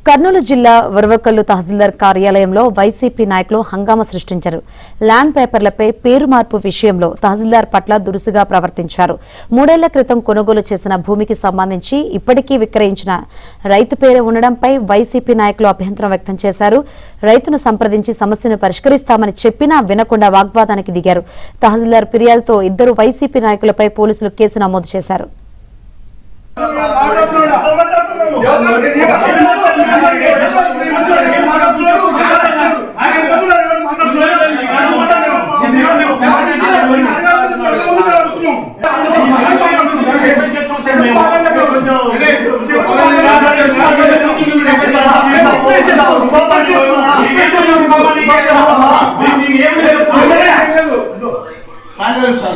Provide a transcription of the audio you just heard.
కర్నూలు జిల్లా వరవకల్లు తహసీల్దార్ కార్యాలయంలో వైసీపీ నాయకులు హంగామా సృష్టించారు. ల్యాండ్ పేపర్లపై పేరు మార్పు విషయంలో తహసీల్దార్ పట్ల దురుసుగా ప్రవర్తించారు. 3 ఏళ్ల క్రితం కొనుగోలు చేసిన భూమికి సంబంధించి ఇప్పటికీ విక్రయించిన రైతు పేరు ఉండడంపై వైసీపీ నాయకులు అభ్యంతరం వ్యక్తం చేశారు. రైతును సంప్రదించి సమస్యను పరిష్కరిస్తామని చెప్పినా వినకుండా వాగ్వాదానికి దిగారు. తహసీల్దార్ ఫిర్యాదుతో 2 వైసీపీ నాయకులపై పోలీసులు కేసు నమోదు చేశారు. ఆఫీస్